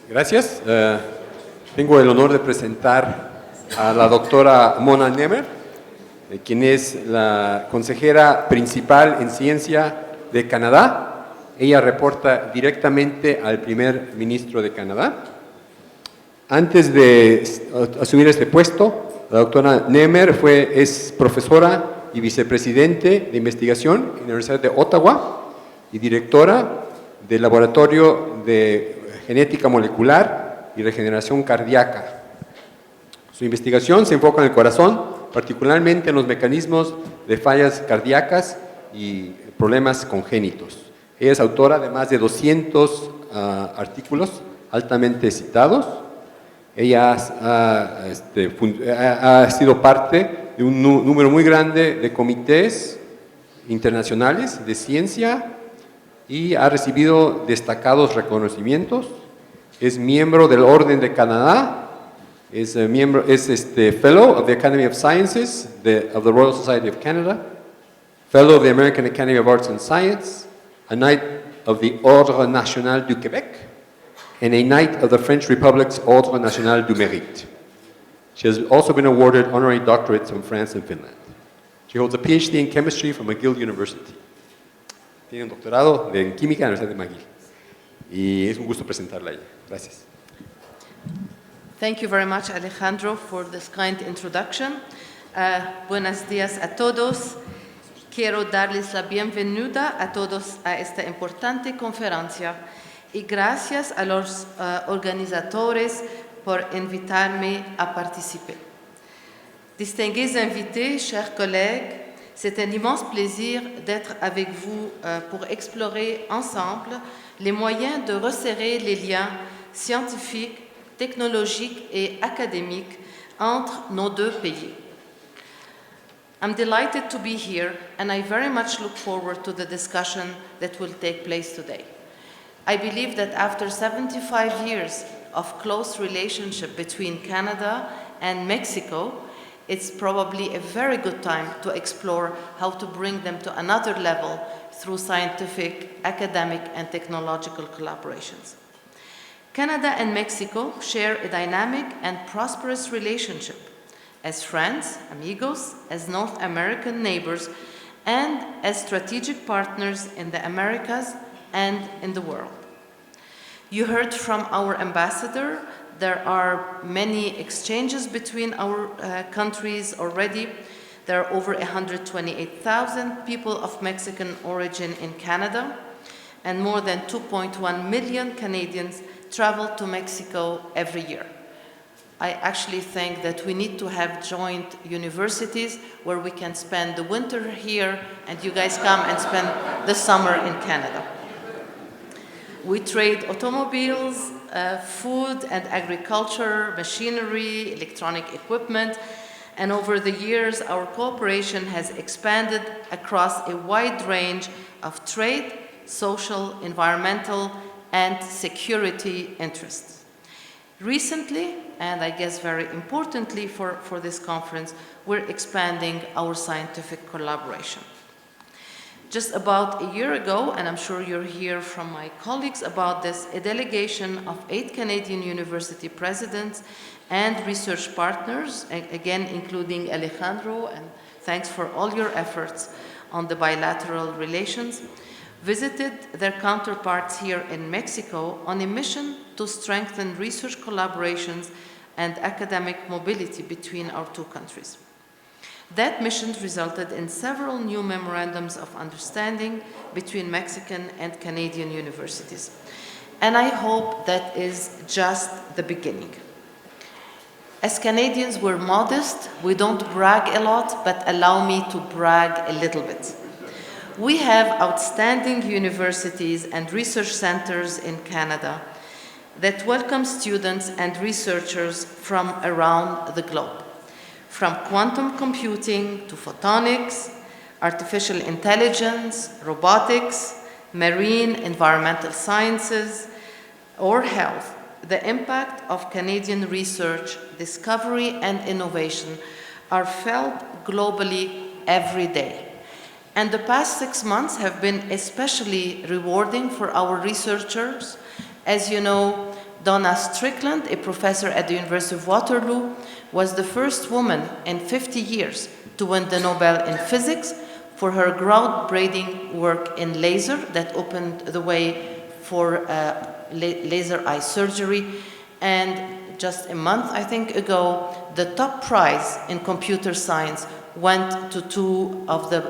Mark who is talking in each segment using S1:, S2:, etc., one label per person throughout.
S1: Gracias. Tengo el honor de presentar a la doctora Mona Nemer, quien es la consejera principal en ciencia de Canadá. Ella reporta directamente al primer ministro de Canadá. Antes de asumir este puesto, la doctora Nemer es profesora y vicepresidente de investigación en la Universidad de Ottawa y directora del Laboratorio de Genética Molecular y Regeneración Cardíaca. Su investigación se enfoca en el corazón, particularmente en los mecanismos de fallas cardíacas y problemas congénitos. Ella es autora de más de 200 artículos altamente citados. Ella ha sido parte de un número muy grande de comités internacionales de ciencia y ha recibido destacados reconocimientos. Es miembro del Orden de Canadá, es Fellow of the Academy of Sciences of the Royal Society of Canada, Fellow of the American Academy of Arts and Science, a Knight of the Ordre National du Québec, and a Knight of the French Republic's Ordre National du Mérite. She has also been awarded honorary doctorates from France and Finland. She holds a PhD in chemistry from McGill University. Tiene un doctorado en química en la Universidad de McGill. Y es un gusto presentarla a ella. Gracias.
S2: Thank you very much, Alejandro, for this kind introduction. Buenos días a todos. Quiero darles la bienvenida a todos a esta importante conferencia y gracias a los organizadores pour invitarme à participer. Distingués invités, chers collègues, c'est un immense plaisir d'être avec vous pour explorer ensemble les moyens de resserrer les liens scientifiques, technologiques et académiques entre nos deux pays. I'm delighted to be here and I very much look forward to the discussion that will take place today. I believe that after 75 years of close relationship between Canada and Mexico, it's probably a very good time to explore how to bring them to another level through scientific, academic, and technological collaborations. Canada and Mexico share a dynamic and prosperous relationship as friends, amigos, as North American neighbors, and as strategic partners in the Americas and in the world. You heard from our ambassador. There are many exchanges between our countries already. There are over 128,000 people of Mexican origin in Canada, and more than 2.1 million Canadians travel to Mexico every year. I actually think that we need to have joint universities where we can spend the winter here and you guys come and spend the summer in Canada. We trade automobiles, food and agriculture, machinery, electronic equipment, and over the years our cooperation has expanded across a wide range of trade, social, environmental, and security interests. Recently, and I guess very importantly for this conference, we're expanding our scientific collaboration. Just about a year ago, and I'm sure you'll hear from my colleagues about this, a delegation of 8 Canadian university presidents and research partners, again including Alejandro, and thanks for all your efforts on the bilateral relations, visited their counterparts here in Mexico on a mission to strengthen research collaborations and academic mobility between our two countries. That mission resulted in several new memorandums of understanding between Mexican and Canadian universities. And I hope that is just the beginning. As Canadians, we're modest, we don't brag a lot, but allow me to brag a little bit. We have outstanding universities and research centers in Canada that welcome students and researchers from around the globe. From quantum computing to photonics, artificial intelligence, robotics, marine environmental sciences, or health, the impact of Canadian research, discovery, and innovation are felt globally every day. And the past 6 months have been especially rewarding for our researchers. As you know, Donna Strickland, a professor at the University of Waterloo, was the first woman in 50 years to win the Nobel in Physics for her groundbreaking work in laser that opened the way for laser eye surgery. And just a month, I think, ago, the top prize in computer science went to two of the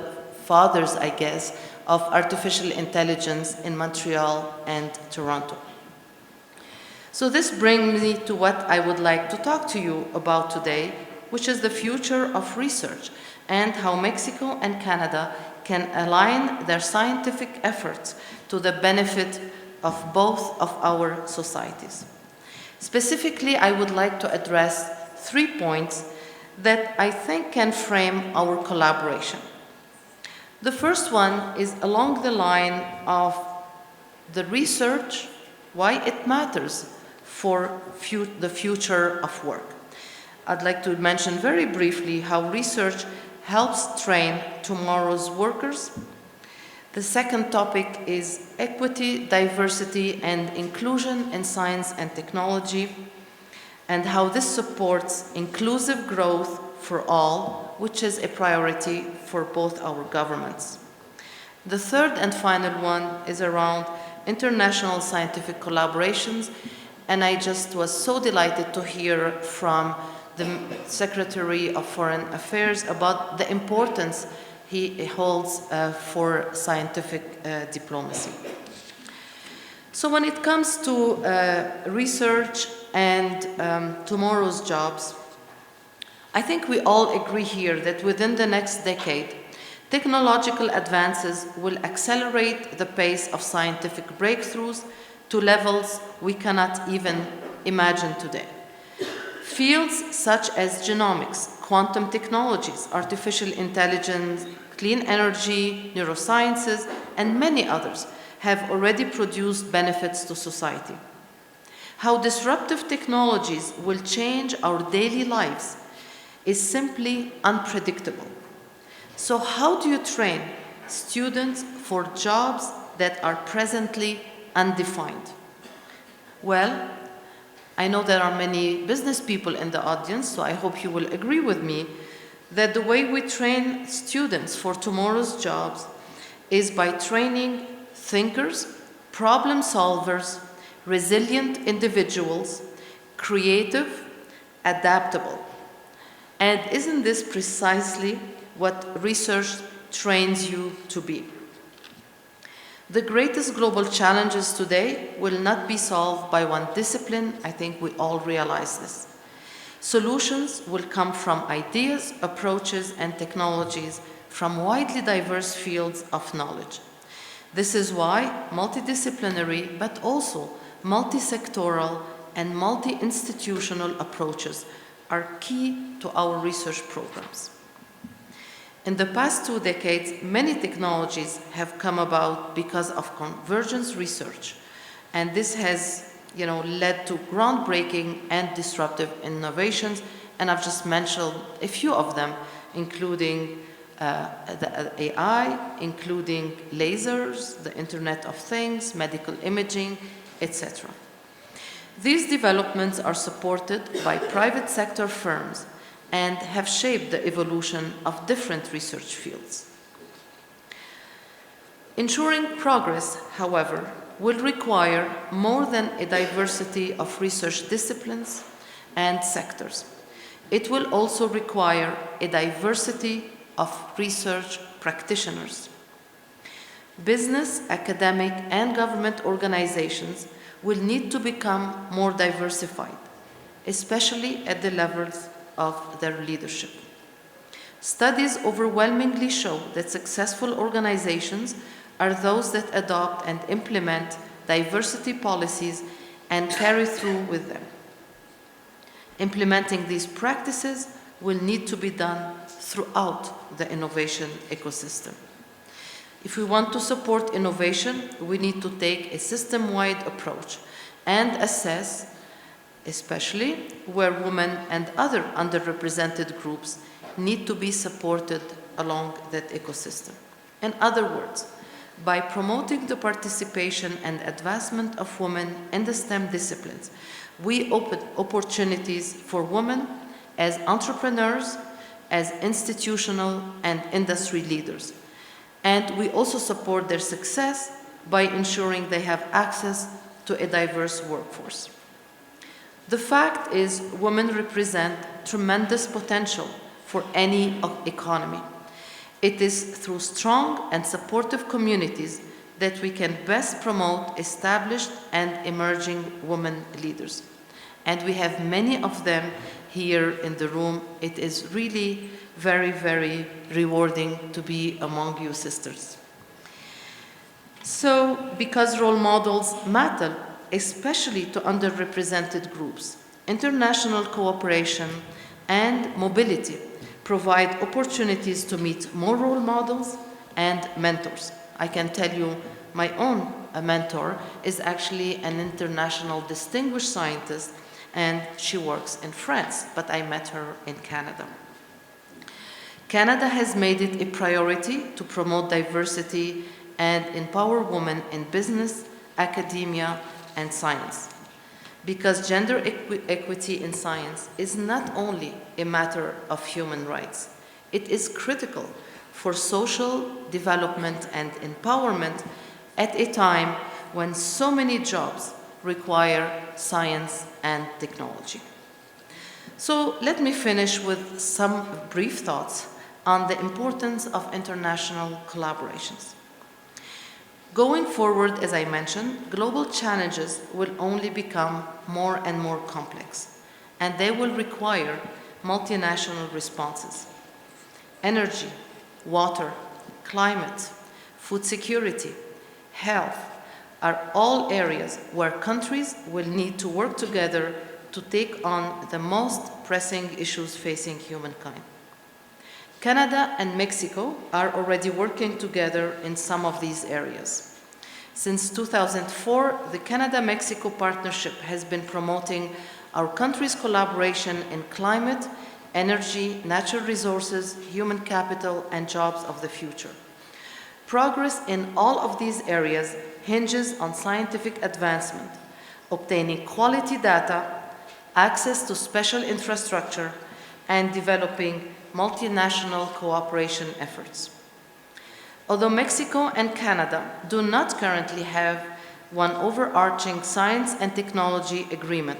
S2: fathers, I guess, of artificial intelligence in Montreal and Toronto. So this brings me to what I would like to talk to you about today, which is the future of research and how Mexico and Canada can align their scientific efforts to the benefit of both of our societies. Specifically, I would like to address 3 points that I think can frame our collaboration. The first one is along the line of the research, why it matters for the future of work. I'd like to mention very briefly how research helps train tomorrow's workers. The second topic is equity, diversity, and inclusion in science and technology, and how this supports inclusive growth for all, which is a priority for both our governments. The third and final one is around international scientific collaborations, and I just was so delighted to hear from the Secretary of Foreign Affairs about the importance he holds for scientific diplomacy. So when it comes to research and tomorrow's jobs, I think we all agree here that within the next decade, technological advances will accelerate the pace of scientific breakthroughs to levels we cannot even imagine today. Fields such as genomics, quantum technologies, artificial intelligence, clean energy, neurosciences, and many others have already produced benefits to society. How disruptive technologies will change our daily lives is simply unpredictable. So how do you train students for jobs that are presently undefined? Well, I know there are many business people in the audience, so I hope you will agree with me that the way we train students for tomorrow's jobs is by training thinkers, problem solvers, resilient individuals, creative, adaptable. And isn't this precisely what research trains you to be? The greatest global challenges today will not be solved by one discipline. I think we all realize this. Solutions will come from ideas, approaches, and technologies from widely diverse fields of knowledge. This is why multidisciplinary, but also multi-sectoral and multi-institutional approaches are key to our research programs. In the past 2 decades, many technologies have come about because of convergence research, and this has led to groundbreaking and disruptive innovations, and I've just mentioned a few of them, including the AI, including lasers, the Internet of Things, medical imaging, etc. These developments are supported by private sector firms and have shaped the evolution of different research fields. Ensuring progress, however, will require more than a diversity of research disciplines and sectors. It will also require a diversity of research practitioners. Business, academic, and government organizations will need to become more diversified, especially at the levels of their leadership. Studies overwhelmingly show that successful organizations are those that adopt and implement diversity policies and carry through with them. Implementing these practices will need to be done throughout the innovation ecosystem. If we want to support innovation, we need to take a system-wide approach and assess, especially where women and other underrepresented groups need to be supported along that ecosystem. In other words, by promoting the participation and advancement of women in the STEM disciplines. We open opportunities for women as entrepreneurs, as institutional and industry leaders. And we also support their success by ensuring they have access to a diverse workforce. The fact is, women represent tremendous potential for any economy. It is through strong and supportive communities that we can best promote established and emerging women leaders. And we have many of them here in the room. It is really very, very rewarding to be among you sisters. So, because role models matter, especially to underrepresented groups, international cooperation and mobility provide opportunities to meet more role models and mentors. I can tell you my own mentor is actually an international distinguished scientist, and she works in France, but I met her in Canada. Canada has made it a priority to promote diversity and empower women in business, academia, and science. Because gender equity in science is not only a matter of human rights, it is critical for social development and empowerment at a time when so many jobs require science and technology. So let me finish with some brief thoughts on the importance of international collaborations. Going forward, as I mentioned, global challenges will only become more and more complex, and they will require multinational responses. Energy, water, climate, food security, health are all areas where countries will need to work together to take on the most pressing issues facing humankind. Canada and Mexico are already working together in some of these areas. Since 2004, the Canada-Mexico partnership has been promoting our country's collaboration in climate, energy, natural resources, human capital, and jobs of the future. Progress in all of these areas hinges on scientific advancement, obtaining quality data, access to special infrastructure, and developing multinational cooperation efforts. Although Mexico and Canada do not currently have one overarching science and technology agreement,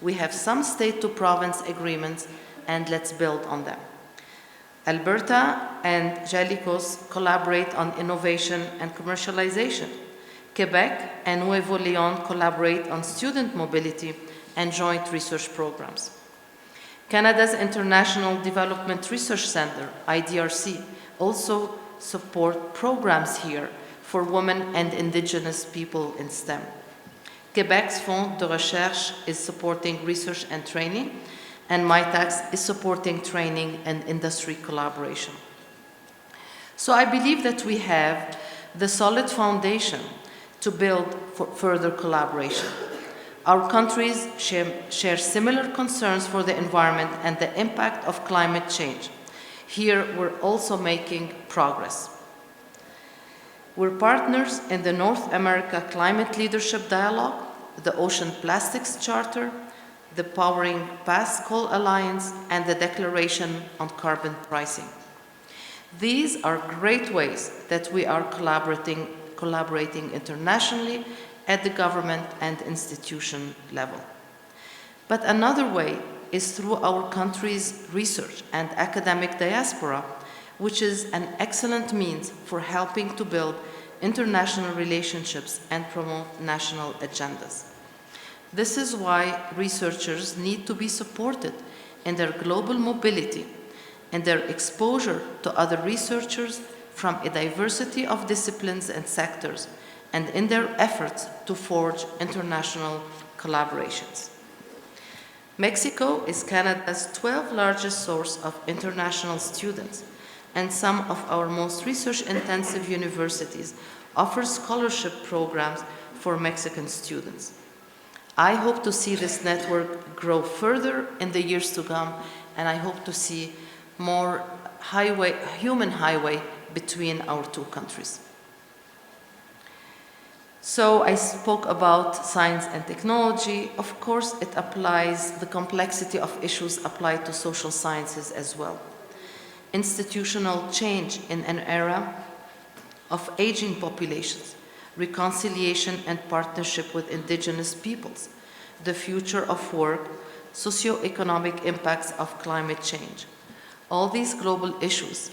S2: we have some state-to-province agreements, and let's build on them. Alberta and Jalicos collaborate on innovation and commercialization. Quebec and Nuevo León collaborate on student mobility and joint research programs. Canada's International Development Research Centre, IDRC, also support programs here for women and Indigenous people in STEM. Quebec's Fonds de Recherche is supporting research and training, and MyTax is supporting training and industry collaboration. So I believe that we have the solid foundation to build for further collaboration. Our countries share similar concerns for the environment and the impact of climate change. Here, we're also making progress. We're partners in the North America Climate Leadership Dialogue, the Ocean Plastics Charter, the Powering Past Coal Alliance, and the Declaration on Carbon Pricing. These are great ways that we are collaborating internationally at the government and institution level. But another way is through our country's research and academic diaspora, which is an excellent means for helping to build international relationships and promote national agendas. This is why researchers need to be supported in their global mobility and their exposure to other researchers from a diversity of disciplines and sectors, and in their efforts to forge international collaborations. Mexico is Canada's 12th largest source of international students, and some of our most research-intensive universities offer scholarship programs for Mexican students. I hope to see this network grow further in the years to come, and I hope to see more human highway between our two countries. So I spoke about science and technology. Of course, it applies, the complexity of issues apply to social sciences as well. Institutional change in an era of aging populations, reconciliation and partnership with indigenous peoples, the future of work, socio-economic impacts of climate change. All these global issues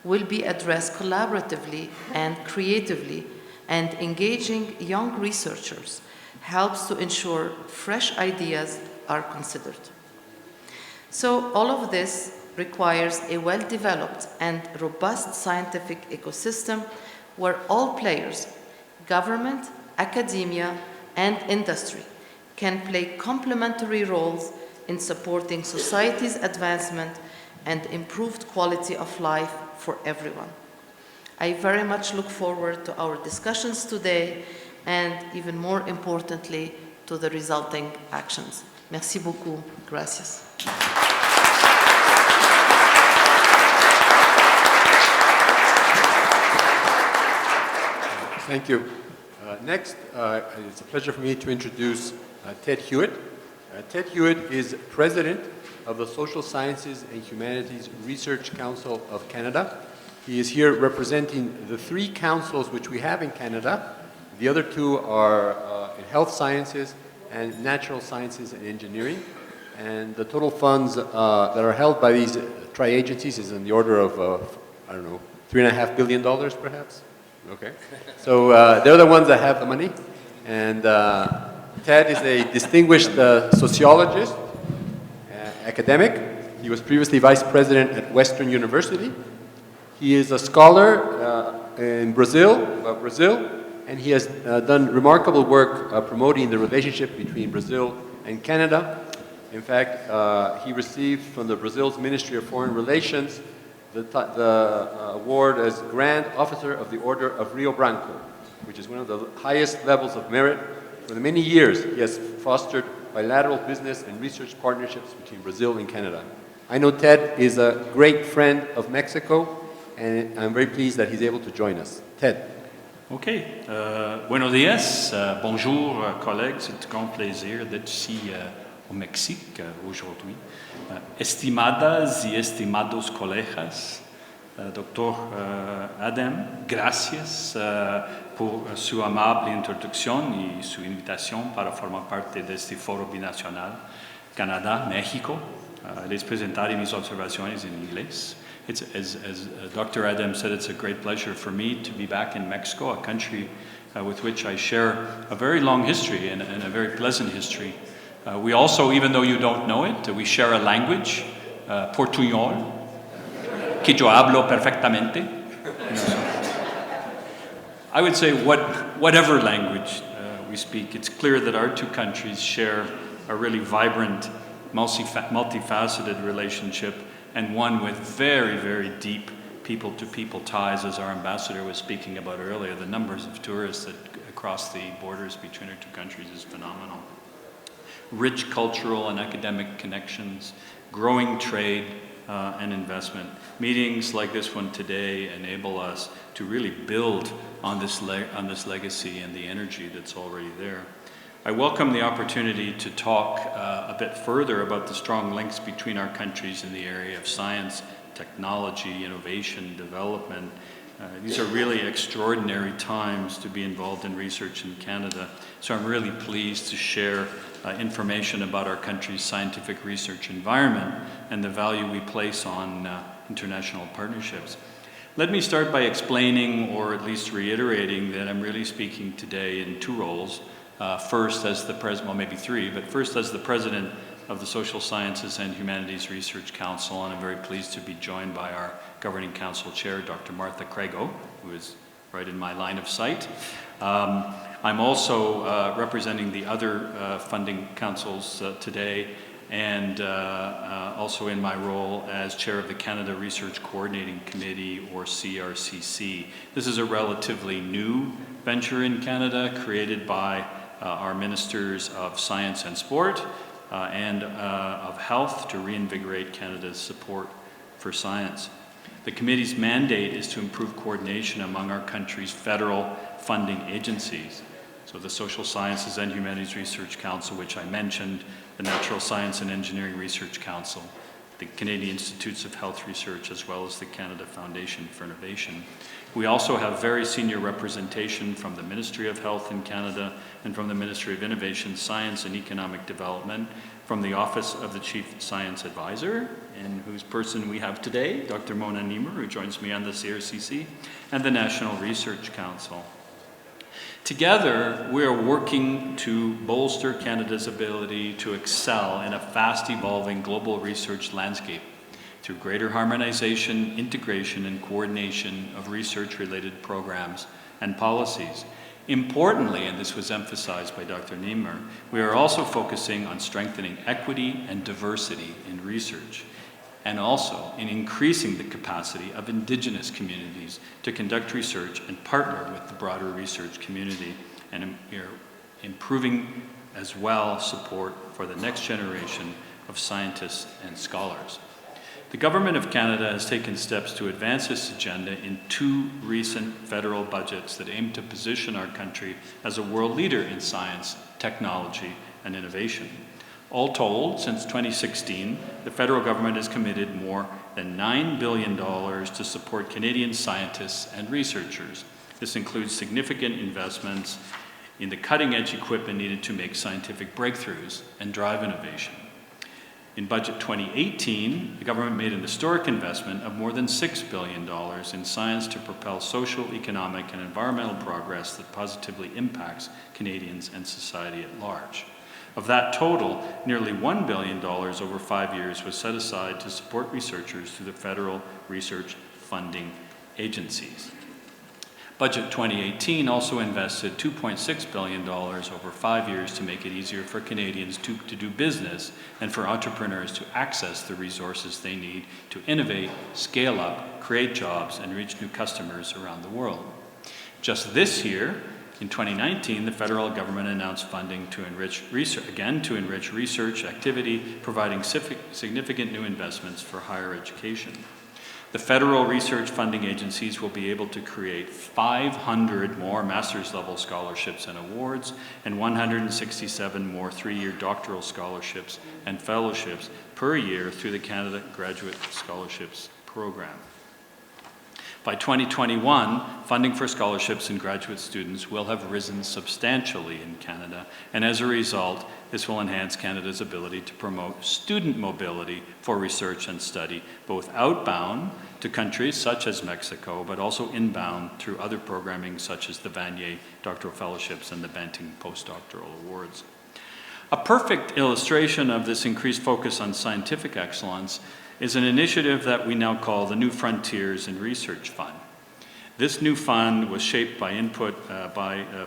S2: will be addressed collaboratively and creatively, and engaging young researchers helps to ensure fresh ideas are considered. So all of this requires a well-developed and robust scientific ecosystem where all players, government, academia, and industry, can play complementary roles in supporting society's advancement and improved quality of life for everyone. I very much look forward to our discussions today and, even more importantly, to the resulting actions. Merci beaucoup. Gracias.
S1: Thank you. Next, it's a pleasure for me to introduce Ted Hewitt. Ted Hewitt is President of the Social Sciences and Humanities Research Council of Canada. He is here representing the 3 councils which we have in Canada. The other 2 are in health sciences and natural sciences and engineering. And the total funds that are held by these tri-agencies is in the order of, I don't know, $3.5 billion perhaps? Okay. So they're the ones that have the money. And Ted is a distinguished sociologist, academic. He was previously vice president at Western University. He is a scholar in Brazil, and he has done remarkable work promoting the relationship between Brazil and Canada. In fact, he received from the Brazil's Ministry of Foreign Relations the award as Grand Officer of the Order of Rio Branco, which is one of the highest levels of merit. For many years, he has fostered bilateral business and research partnerships between Brazil and Canada. I know Ted is a great friend of Mexico, and I'm very pleased that he's able to join us. Ted.
S3: OK. Buenos días. Bonjour, collègues. C'est un grand plaisir d'être ici au Mexique aujourd'hui. Estimadas y estimados colegas, Dr. Adem, gracias por su amable introducción y su invitación para formar parte de este foro binacional Canadá, México. Les presentaré mis observaciones en inglés. As Dr. Adem said, it's a great pleasure for me to be back in Mexico, a country with which I share a very long history and a very pleasant history. We also, even though you don't know it, we share a language, Portuñol, que yo hablo perfectamente. I would say whatever language we speak, it's clear that our 2 countries share a really vibrant, multifaceted relationship, and one with very, very deep people-to-people ties, as our ambassador was speaking about earlier. The numbers of tourists that across the borders between our 2 countries is phenomenal. Rich cultural and academic connections, growing trade and investment. Meetings like this one today enable us to really build on this legacy and the energy that's already there. I welcome the opportunity to talk a bit further about the strong links between our countries in the area of science, technology, innovation, development. These are really extraordinary times to be involved in research in Canada. So I'm really pleased to share information about our country's scientific research environment and the value we place on international partnerships. Let me start by explaining, or at least reiterating, that I'm really speaking today in 2 roles. First as the president, well maybe 3, but first as the president of the Social Sciences and Humanities Research Council, and I'm very pleased to be joined by our Governing Council Chair, Dr. Martha Craigo, who is right in my line of sight. I'm also representing the other funding councils today, and also in my role as chair of the Canada Research Coordinating Committee, or CRCC. This is a relatively new venture in Canada, created by our ministers of science and sport and of health to reinvigorate Canada's support for science. The committee's mandate is to improve coordination among our country's federal funding agencies. So the Social Sciences and Humanities Research Council, which I mentioned, the Natural Science and Engineering Research Council, the Canadian Institutes of Health Research, as well as the Canada Foundation for Innovation. We also have very senior representation from the Ministry of Health in Canada and from the Ministry of Innovation, Science and Economic Development, from the Office of the Chief Science Advisor, in whose person we have today, Dr. Mona Nemer, who joins me on the CRCC, and the National Research Council. Together, we are working to bolster Canada's ability to excel in a fast-evolving global research landscape through greater harmonization, integration, and coordination of research-related programs and policies. Importantly, and this was emphasized by Dr. Nemer, we are also focusing on strengthening equity and diversity in research, and also in increasing the capacity of Indigenous communities to conduct research and partner with the broader research community, and improving as well support for the next generation of scientists and scholars. The Government of Canada has taken steps to advance this agenda in 2 recent federal budgets that aim to position our country as a world leader in science, technology, and innovation. All told, since 2016, the federal government has committed more than $9 billion to support Canadian scientists and researchers. This includes significant investments in the cutting-edge equipment needed to make scientific breakthroughs and drive innovation. In Budget 2018, the government made an historic investment of more than $6 billion in science to propel social, economic, and environmental progress that positively impacts Canadians and society at large. Of that total, nearly $1 billion over 5 years was set aside to support researchers through the federal research funding agencies. Budget 2018 also invested $2.6 billion over 5 years to make it easier for Canadians to do business and for entrepreneurs to access the resources they need to innovate, scale up, create jobs, and reach new customers around the world. Just this year, in 2019, the federal government announced funding to enrich research activity, providing significant new investments for higher education. The federal research funding agencies will be able to create 500 more master's level scholarships and awards and 167 more 3-year doctoral scholarships and fellowships per year through the Canada Graduate Scholarships Program. By 2021, funding for scholarships and graduate students will have risen substantially in Canada, and as a result, this will enhance Canada's ability to promote student mobility for research and study, both outbound to countries such as Mexico, but also inbound through other programming such as the Vanier Doctoral Fellowships and the Banting Postdoctoral Awards. A perfect illustration of this increased focus on scientific excellence is an initiative that we now call the New Frontiers in Research Fund. This new fund was shaped by input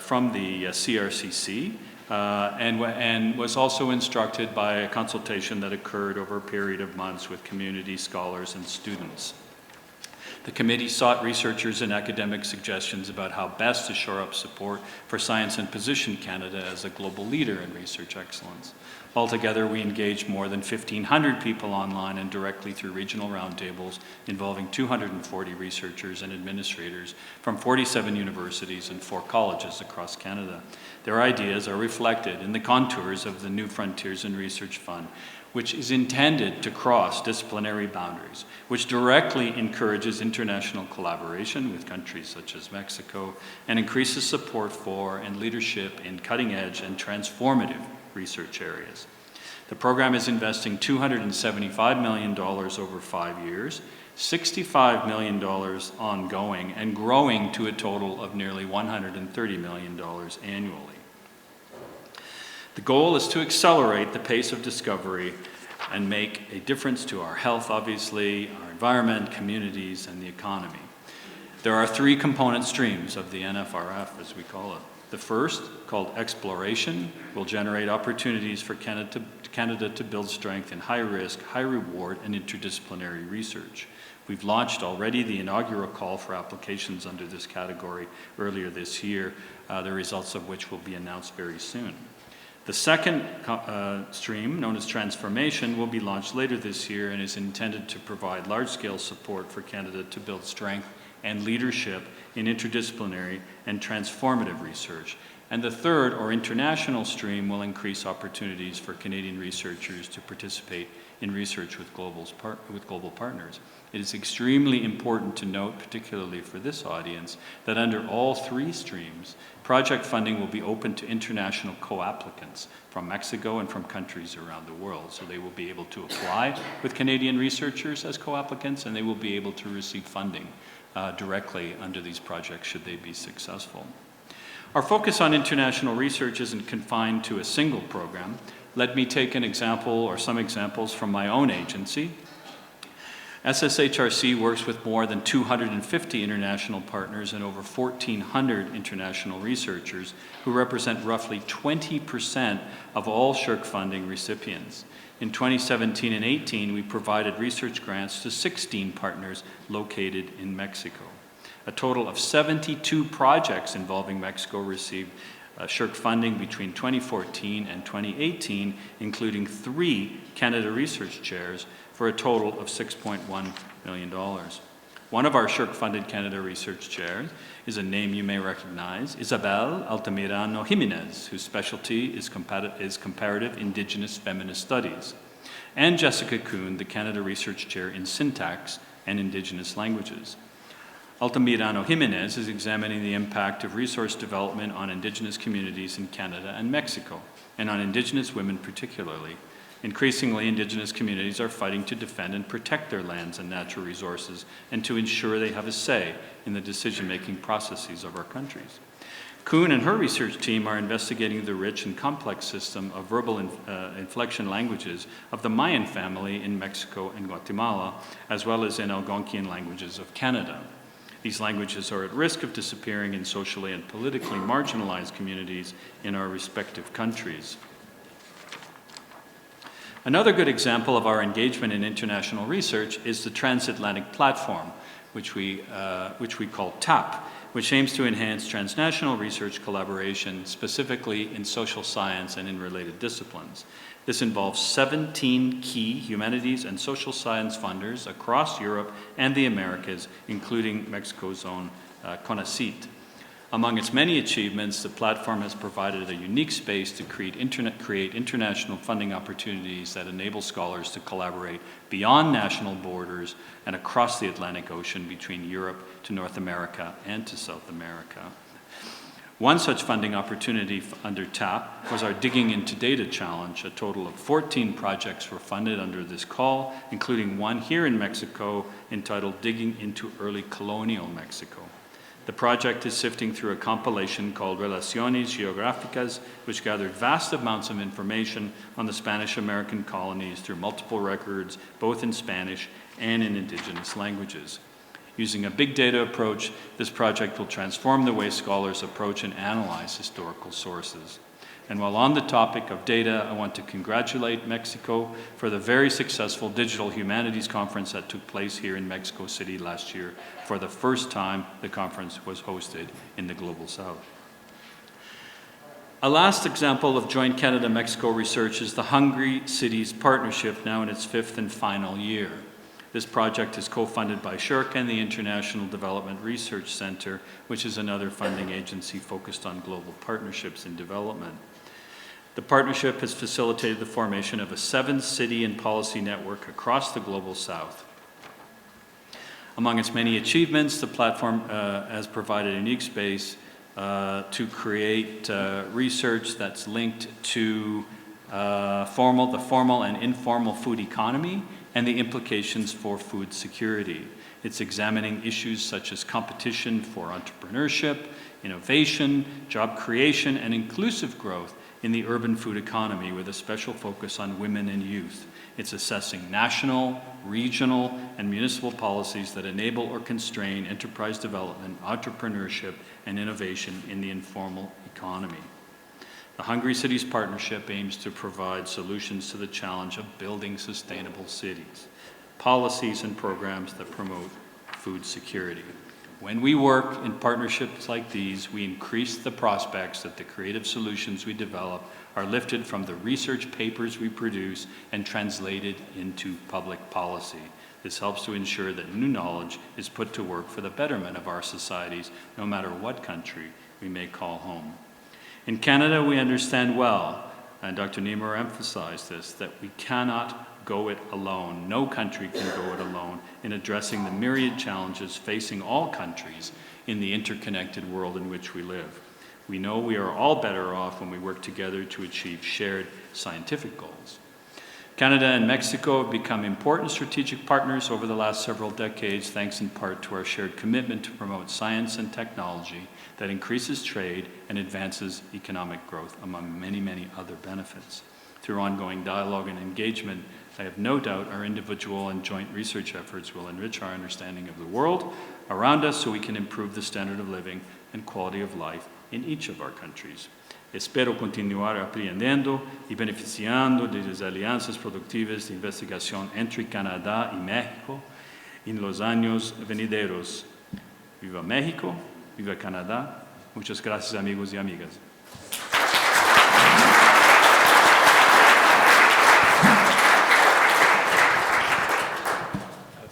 S3: from the CRCC and was also instructed by a consultation that occurred over a period of months with community scholars and students. The committee sought researchers and academic suggestions about how best to shore up support for science and position Canada as a global leader in research excellence. Altogether, we engaged more than 1,500 people online and directly through regional roundtables involving 240 researchers and administrators from 47 universities and 4 colleges across Canada. Their ideas are reflected in the contours of the New Frontiers in Research Fund, which is intended to cross disciplinary boundaries, which directly encourages international collaboration with countries such as Mexico and increases support for and leadership in cutting-edge and transformative research areas. The program is investing $275 million over 5 years, $65 million ongoing, and growing to a total of nearly $130 million annually. The goal is to accelerate the pace of discovery and make a difference to our health, obviously, our environment, communities, and the economy. There are 3 component streams of the NFRF, as we call it. The first, called exploration, will generate opportunities for Canada to build strength in high risk, high reward, and interdisciplinary research. We've launched already the inaugural call for applications under this category earlier this year, the results of which will be announced very soon. The second stream, known as transformation, will be launched later this year and is intended to provide large-scale support for Canada to build strength and leadership in interdisciplinary and transformative research. And the third, or international stream, will increase opportunities for Canadian researchers to participate in research with global partners. It is extremely important to note, particularly for this audience, that under all three streams, project funding will be open to international co-applicants from Mexico and from countries around the world. So they will be able to apply with Canadian researchers as co-applicants, and they will be able to receive funding directly under these projects should they be successful. Our focus on international research isn't confined to a single program. Let me take an example or some examples from my own agency. SSHRC works with more than 250 international partners and over 1,400 international researchers who represent roughly 20% of all SSHRC funding recipients. In 2017 and 18, we provided research grants to 16 partners located in Mexico. A total of 72 projects involving Mexico received SSHRC funding between 2014 and 2018, including 3 Canada Research Chairs, for a total of $6.1 million. One of our SSHRC-funded Canada Research Chairs is a name you may recognize, Isabel Altamirano Jimenez, whose specialty is comparative Indigenous feminist studies, and Jessica Kuhn, the Canada Research Chair in Syntax and Indigenous Languages. Altamirano Jimenez is examining the impact of resource development on Indigenous communities in Canada and Mexico, and on Indigenous women particularly. Increasingly, Indigenous communities are fighting to defend and protect their lands and natural resources, and to ensure they have a say in the decision-making processes of our countries. Kuhn and her research team are investigating the rich and complex system of verbal inflection languages of the Mayan family in Mexico and Guatemala, as well as in Algonquian languages of Canada. These languages are at risk of disappearing in socially and politically marginalized communities in our respective countries. Another good example of our engagement in international research is the Transatlantic Platform, which we call TAP, which aims to enhance transnational research collaboration, specifically in social science and in related disciplines. This involves 17 key humanities and social science funders across Europe and the Americas, including Mexico's own CONACYT. Among its many achievements, the platform has provided a unique space to create international funding opportunities that enable scholars to collaborate beyond national borders and across the Atlantic Ocean between Europe to North America and to South America. One such funding opportunity under TAP was our Digging into Data Challenge. A total of 14 projects were funded under this call, including one here in Mexico entitled Digging into Early Colonial Mexico. The project is sifting through a compilation called Relaciones Geográficas, which gathered vast amounts of information on the Spanish-American colonies through multiple records, both in Spanish and in Indigenous languages. Using a big data approach, this project will transform the way scholars approach and analyze historical sources. And while on the topic of data, I want to congratulate Mexico for the very successful Digital Humanities Conference that took place here in Mexico City last year. For the first time, the conference was hosted in the Global South. A last example of joint Canada-Mexico research is the Hungry Cities Partnership, now in its 5th and final year. This project is co-funded by SSHRC and the International Development Research Center, which is another funding agency focused on global partnerships in development. The partnership has facilitated the formation of a 7-city and policy network across the Global South. Among its many achievements, the platform has provided a unique space to create research that's linked to the formal and informal food economy and the implications for food security. It's examining issues such as competition for entrepreneurship, innovation, job creation, and inclusive growth in the urban food economy with a special focus on women and youth. It's assessing national, regional, and municipal policies that enable or constrain enterprise development, entrepreneurship, and innovation in the informal economy. The Hungry Cities Partnership aims to provide solutions to the challenge of building sustainable cities, policies and programs that promote food security. When we work in partnerships like these, we increase the prospects that the creative solutions we develop are lifted from the research papers we produce and translated into public policy. This helps to ensure that new knowledge is put to work for the betterment of our societies, no matter what country we may call home. In Canada, we understand well, and Dr. Nemer emphasized this, that we cannot go it alone. No country can go it alone in addressing the myriad challenges facing all countries in the interconnected world in which we live. We know we are all better off when we work together to achieve shared scientific goals. Canada and Mexico have become important strategic partners over the last several decades, thanks in part to our shared commitment to promote science and technology that increases trade and advances economic growth, among many, many other benefits. Through ongoing dialogue and engagement, I have no doubt our individual and joint research efforts will enrich our understanding of the world around us so we can improve the standard of living and quality of life in each of our countries. Espero continuar aprendiendo y beneficiando de las alianzas productivas de investigación entre Canadá y México en los años venideros. Viva México, viva Canadá. Muchas gracias, amigos y amigas.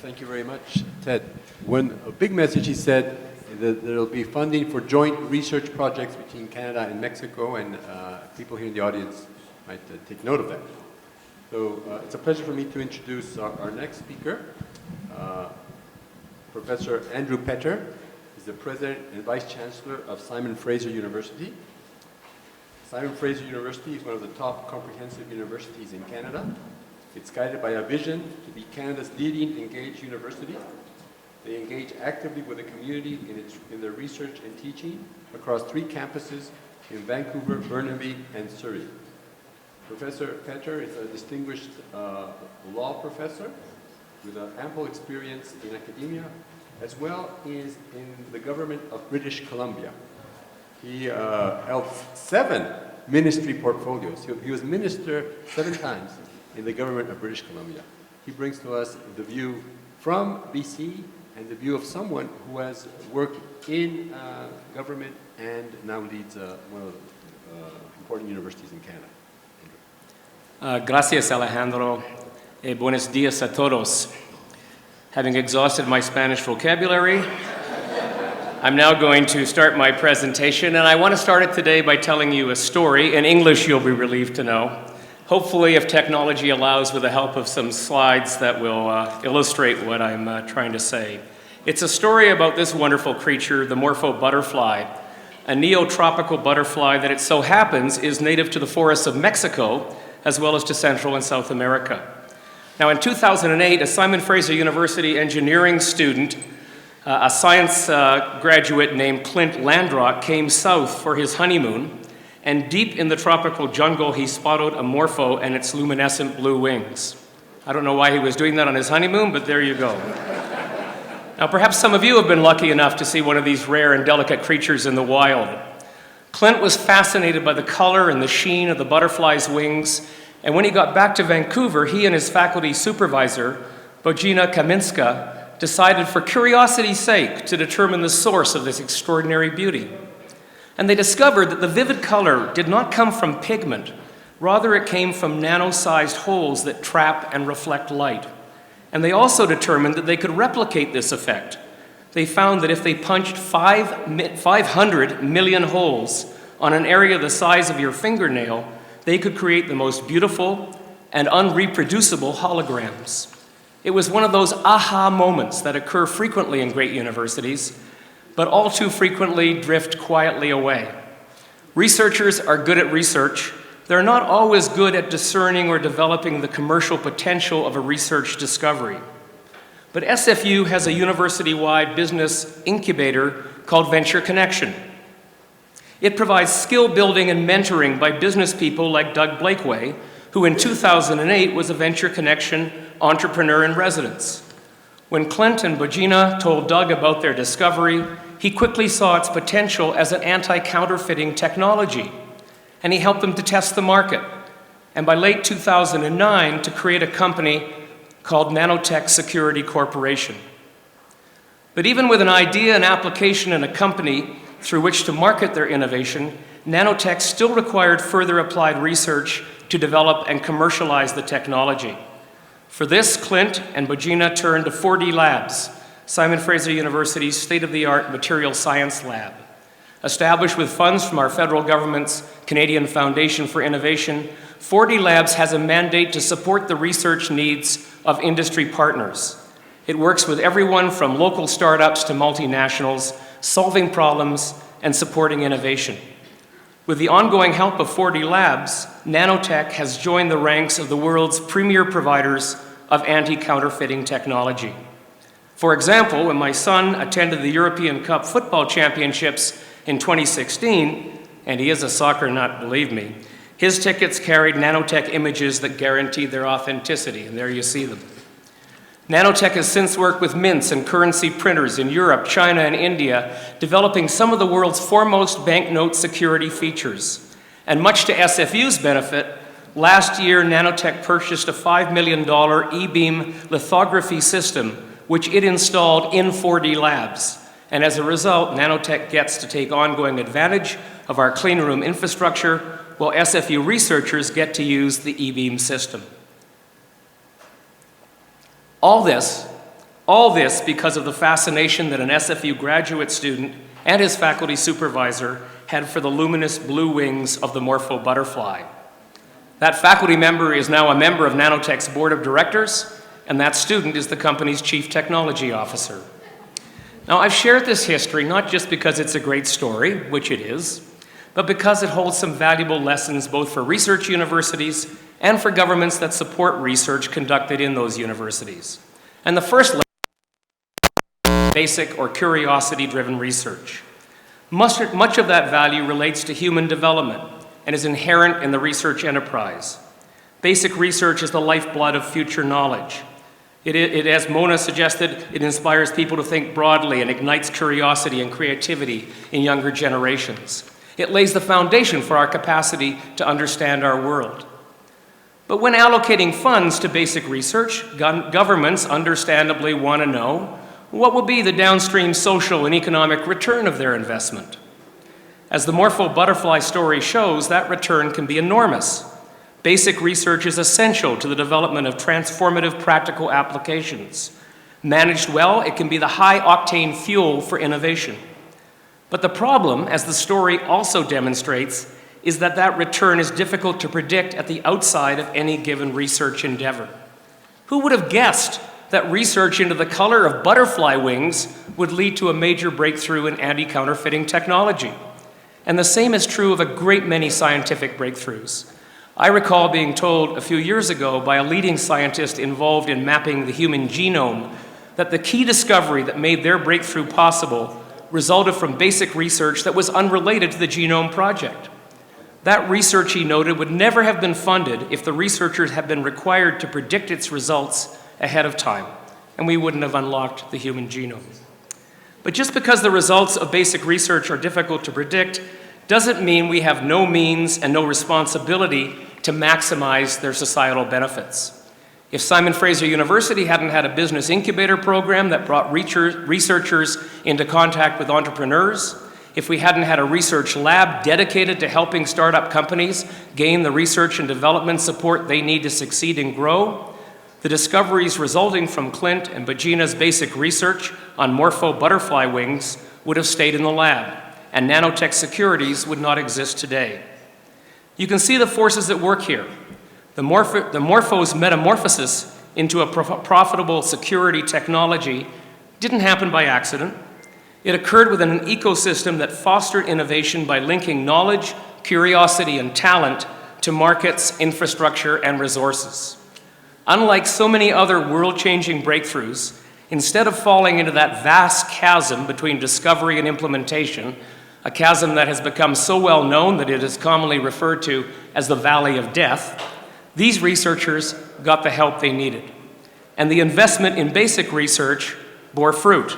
S1: Thank you very much, Ted. A big message he said that there will be funding for joint research projects between Canada and Mexico, and people here in the audience might take note of that. So it's a pleasure for me to introduce our next speaker, Professor Andrew Petter. He's the President and Vice Chancellor of Simon Fraser University. Simon Fraser University is one of the top comprehensive universities in Canada. It's guided by a vision to be Canada's leading engaged university. They engage actively with the community in their research and teaching across 3 campuses in Vancouver, Burnaby, and Surrey. Professor Petter is a distinguished law professor with ample experience in academia, as well as in the government of British Columbia. He held 7 ministry portfolios. He was minister 7 times in the government of British Columbia. He brings to us the view from BC and the view of someone who has worked in government and now leads one of the important universities in Canada.
S4: Gracias, Alejandro. Buenos días a todos. Having exhausted my Spanish vocabulary, I'm now going to start my presentation, and I want to start it today by telling you a story. In English, you'll be relieved to know. Hopefully, if technology allows, with the help of some slides that will illustrate what I'm trying to say. It's a story about this wonderful creature, the morpho butterfly, a neotropical butterfly that it so happens is native to the forests of Mexico, as well as to Central and South America. Now, in 2008, a Simon Fraser University engineering student, a science graduate named Clint Landrock, came south for his honeymoon. And deep in the tropical jungle, he spotted a morpho and its luminescent blue wings. I don't know why he was doing that on his honeymoon, but there you go. Now, perhaps some of you have been lucky enough to see one of these rare and delicate creatures in the wild. Clint was fascinated by the color and the sheen of the butterfly's wings, and when he got back to Vancouver, he and his faculty supervisor, Bojina Kaminska, decided for curiosity's sake to determine the source of this extraordinary beauty. And they discovered that the vivid color did not come from pigment. Rather, it came from nano-sized holes that trap and reflect light. And they also determined that they could replicate this effect. They found that if they punched 500 million holes on an area the size of your fingernail, they could create the most beautiful and unreproducible holograms. It was one of those aha moments that occur frequently in great universities, but all too frequently drift quietly away. Researchers are good at research. They're not always good at discerning or developing the commercial potential of a research discovery. But SFU has a university-wide business incubator called Venture Connection. It provides skill building and mentoring by business people like Doug Blakeway, who in 2008 was a Venture Connection entrepreneur in residence. When Clint and Bojina told Doug about their discovery, he quickly saw its potential as an anti-counterfeiting technology, and he helped them to test the market, and by late 2009 to create a company called Nanotech Security Corporation. But even with an idea, an application, and a company through which to market their innovation, Nanotech still required further applied research to develop and commercialize the technology. For this, Clint and Bojina turned to 4D Labs, Simon Fraser University's state-of-the-art material science lab. Established with funds from our federal government's Canadian Foundation for Innovation, 4D Labs has a mandate to support the research needs of industry partners. It works with everyone from local startups to multinationals, solving problems and supporting innovation. With the ongoing help of 4D Labs, nanotech has joined the ranks of the world's premier providers of anti-counterfeiting technology. For example, when my son attended the European Cup football championships in 2016, and he is a soccer nut, believe me, his tickets carried nanotech images that guaranteed their authenticity, and there you see them. Nanotech has since worked with mints and currency printers in Europe, China, and India, developing some of the world's foremost banknote security features. And much to SFU's benefit, last year Nanotech purchased a $5 million e-beam lithography system, which it installed in 4D Labs. And as a result, Nanotech gets to take ongoing advantage of our clean room infrastructure, while SFU researchers get to use the e-beam system. All this because of the fascination that an SFU graduate student and his faculty supervisor had for the luminous blue wings of the Morpho butterfly. That faculty member is now a member of Nanotech's board of directors, and that student is the company's chief technology officer. Now, I've shared this history not just because it's a great story, which it is, but because it holds some valuable lessons both for research universities and for governments that support research conducted in those universities. And the first lesson is basic or curiosity-driven research. Much of that value relates to human development and is inherent in the research enterprise. Basic research is the lifeblood of future knowledge. It, as Mona suggested, it inspires people to think broadly and ignites curiosity and creativity in younger generations. It lays the foundation for our capacity to understand our world. But when allocating funds to basic research, governments understandably want to know what will be the downstream social and economic return of their investment. As the Morpho butterfly story shows, that return can be enormous. Basic research is essential to the development of transformative practical applications. Managed well, it can be the high-octane fuel for innovation. But the problem, as the story also demonstrates, is that that return is difficult to predict at the outside of any given research endeavor. Who would have guessed that research into the color of butterfly wings would lead to a major breakthrough in anti-counterfeiting technology? And the same is true of a great many scientific breakthroughs. I recall being told a few years ago by a leading scientist involved in mapping the human genome that the key discovery that made their breakthrough possible resulted from basic research that was unrelated to the genome project. That research, he noted, would never have been funded if the researchers had been required to predict its results ahead of time, and we wouldn't have unlocked the human genome. But just because the results of basic research are difficult to predict doesn't mean we have no means and no responsibility to maximize their societal benefits. If Simon Fraser University hadn't had a business incubator program that brought researchers into contact with entrepreneurs, if we hadn't had a research lab dedicated to helping startup companies gain the research and development support they need to succeed and grow, the discoveries resulting from Clint and Bagina's basic research on Morpho butterfly wings would have stayed in the lab, and nanotech securities would not exist today. You can see the forces at work here. The Morpho's metamorphosis into a profitable security technology didn't happen by accident. It occurred within an ecosystem that fostered innovation by linking knowledge, curiosity, and talent to markets, infrastructure, and resources. Unlike so many other world-changing breakthroughs, instead of falling into that vast chasm between discovery and implementation, a chasm that has become so well known that it is commonly referred to as the Valley of Death, these researchers got the help they needed. And the investment in basic research bore fruit.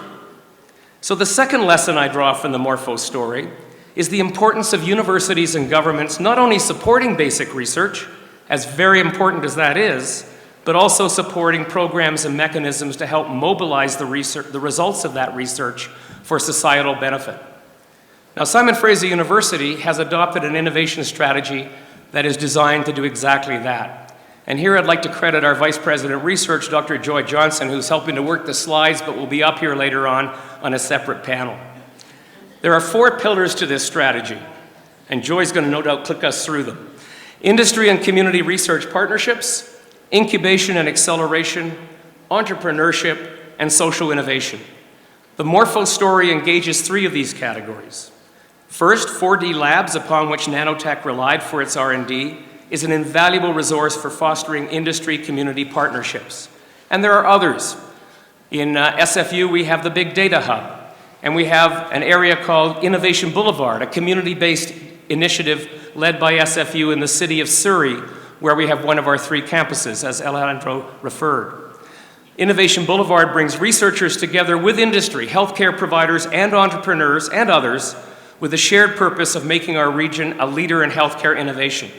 S4: So the second lesson I draw from the Morpho story is the importance of universities and governments not only supporting basic research, as very important as that is, but also supporting programs and mechanisms to help mobilize the results of that research for societal benefit. Now, Simon Fraser University has adopted an innovation strategy that is designed to do exactly that. And here I'd like to credit our Vice President Research, Dr. Joy Johnson, who's helping to work the slides, but will be up here later on a separate panel. There are 4 pillars to this strategy, and Joy's going to no doubt click us through them. Industry and community research partnerships, incubation and acceleration, entrepreneurship, and social innovation. The Morpho story engages 3 of these categories. First, 4D Labs, upon which nanotech relied for its R&D, is an invaluable resource for fostering industry-community partnerships. And there are others. In SFU, we have the Big Data Hub, and we have an area called Innovation Boulevard, a community-based initiative led by SFU in the city of Surrey, where we have one of our 3 campuses, as Alejandro referred. Innovation Boulevard brings researchers together with industry, healthcare providers, and entrepreneurs, and others, with a shared purpose of making our region a leader in healthcare innovation.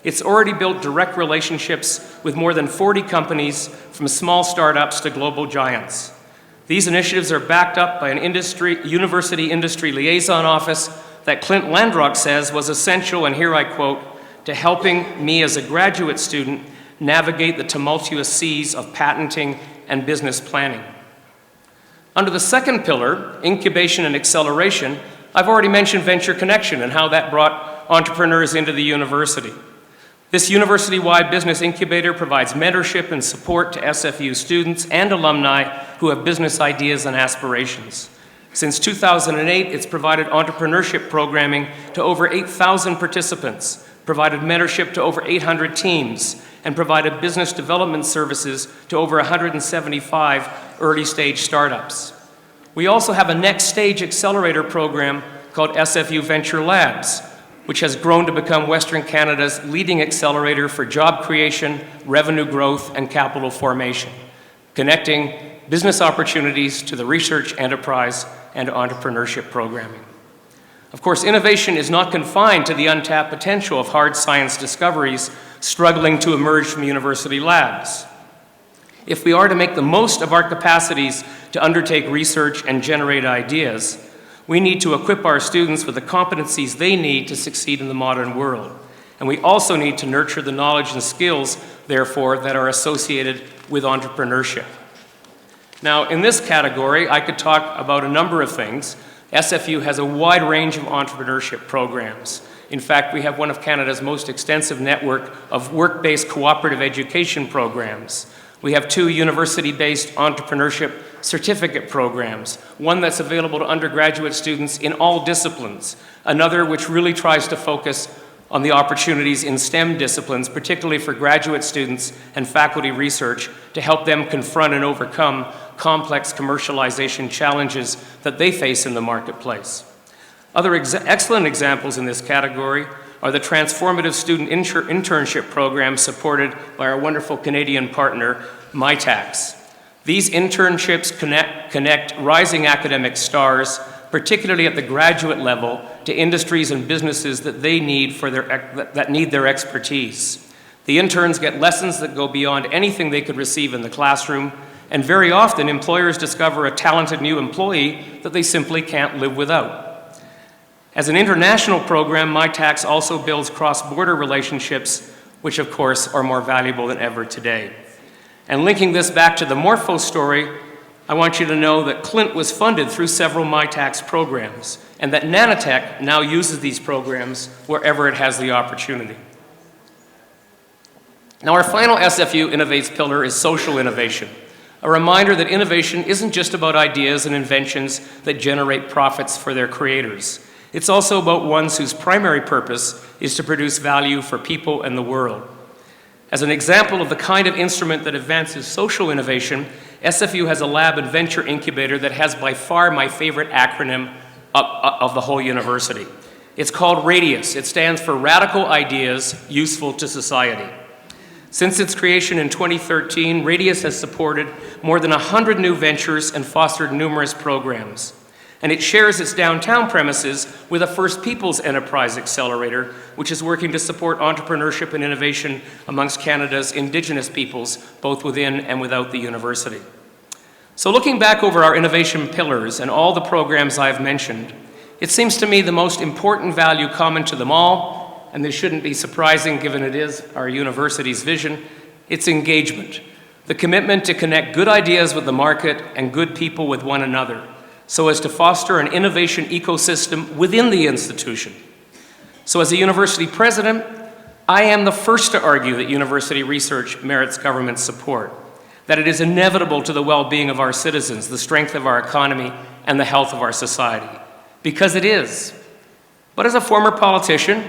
S4: It's already built direct relationships with more than 40 companies, from small startups to global giants. These initiatives are backed up by an university industry liaison office that Clint Landrock says was essential, and here I quote, to helping me as a graduate student navigate the tumultuous seas of patenting and business planning. Under the second pillar, incubation and acceleration, I've already mentioned Venture Connection and how that brought entrepreneurs into the university. This university-wide business incubator provides mentorship and support to SFU students and alumni who have business ideas and aspirations. Since 2008, it's provided entrepreneurship programming to over 8,000 participants, provided mentorship to over 800 teams, and provided business development services to over 175 early-stage startups. We also have a next stage accelerator program called SFU Venture Labs, which has grown to become Western Canada's leading accelerator for job creation, revenue growth, and capital formation, connecting business opportunities to the research, enterprise, and entrepreneurship programming. Of course, innovation is not confined to the untapped potential of hard science discoveries struggling to emerge from university labs. If we are to make the most of our capacities to undertake research and generate ideas, we need to equip our students with the competencies they need to succeed in the modern world. And we also need to nurture the knowledge and skills, therefore, that are associated with entrepreneurship. Now, in this category, I could talk about a number of things. SFU has a wide range of entrepreneurship programs. In fact, we have one of Canada's most extensive network of work-based cooperative education programs. We have 2 university-based entrepreneurship certificate programs, one that's available to undergraduate students in all disciplines, another which really tries to focus on the opportunities in STEM disciplines, particularly for graduate students and faculty research, to help them confront and overcome complex commercialization challenges that they face in the marketplace. Other excellent examples in this category are the transformative student internship programs supported by our wonderful Canadian partner, MyTax. These internships connect rising academic stars, particularly at the graduate level, to industries and businesses that they need that need their expertise. The interns get lessons that go beyond anything they could receive in the classroom, and very often employers discover a talented new employee that they simply can't live without. As an international program, MyTax also builds cross-border relationships, which of course are more valuable than ever today. And linking this back to the Morpho story, I want you to know that Clint was funded through several MyTax programs, and that Nanotech now uses these programs wherever it has the opportunity. Now, our final SFU Innovates pillar is social innovation, a reminder that innovation isn't just about ideas and inventions that generate profits for their creators. It's also about ones whose primary purpose is to produce value for people and the world. As an example of the kind of instrument that advances social innovation, SFU has a lab and venture incubator that has by far my favorite acronym of the whole university. It's called RADIUS. It stands for Radical Ideas Useful to Society. Since its creation in 2013, RADIUS has supported more than 100 new ventures and fostered numerous programs. And it shares its downtown premises with a First Peoples Enterprise Accelerator, which is working to support entrepreneurship and innovation amongst Canada's Indigenous peoples, both within and without the university. So looking back over our innovation pillars and all the programs I've mentioned, it seems to me the most important value common to them all, and this shouldn't be surprising given it is our university's vision, it's engagement. The commitment to connect good ideas with the market and good people with one another. so as to foster an innovation ecosystem within the institution. So as a university president, I am the first to argue that university research merits government support, that it is inevitable to the well-being of our citizens, the strength of our economy, and the health of our society, because it is. But as a former politician,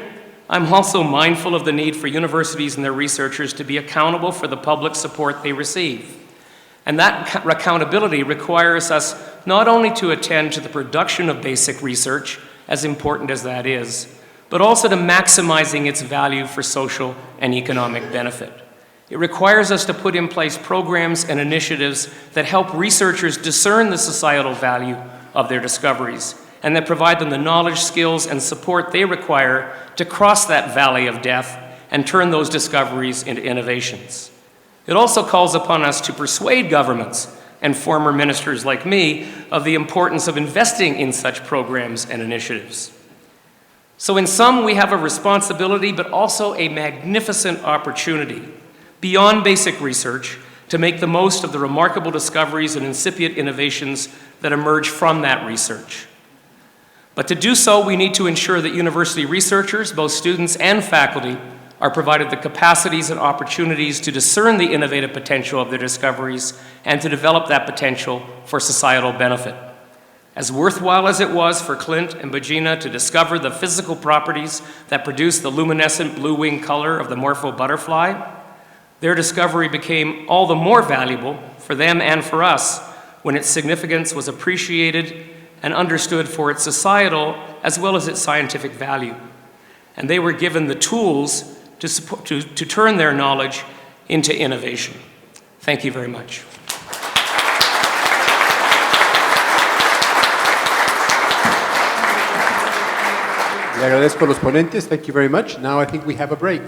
S4: I'm also mindful of the need for universities and their researchers to be accountable for the public support they receive. And that accountability requires us not only to attend to the production of basic research, as important as that is, but also to maximizing its value for social and economic benefit. It requires us to put in place programs and initiatives that help researchers discern the societal value of their discoveries and that provide them the knowledge, skills, and support they require to cross that valley of death and turn those discoveries into innovations. It also calls upon us to persuade governments and former ministers like me of the importance of investing in such programs and initiatives. So in sum, we have a responsibility, but also a magnificent opportunity beyond basic research to make the most of the remarkable discoveries and incipient innovations that emerge from that research. But to do so, we need to ensure that university researchers, both students and faculty, are provided the capacities and opportunities to discern the innovative potential of their discoveries and to develop that potential for societal benefit. As worthwhile as it was for Clint and Bagina to discover the physical properties that produce the luminescent blue-wing color of the morpho butterfly, their discovery became all the more valuable for them and for us when its significance was appreciated and understood for its societal as well as its scientific value. And they were given the tools to turn their knowledge into innovation. Thank you very much.
S1: Le agradezco a los ponentes. Thank you very much. Now I think we have a break.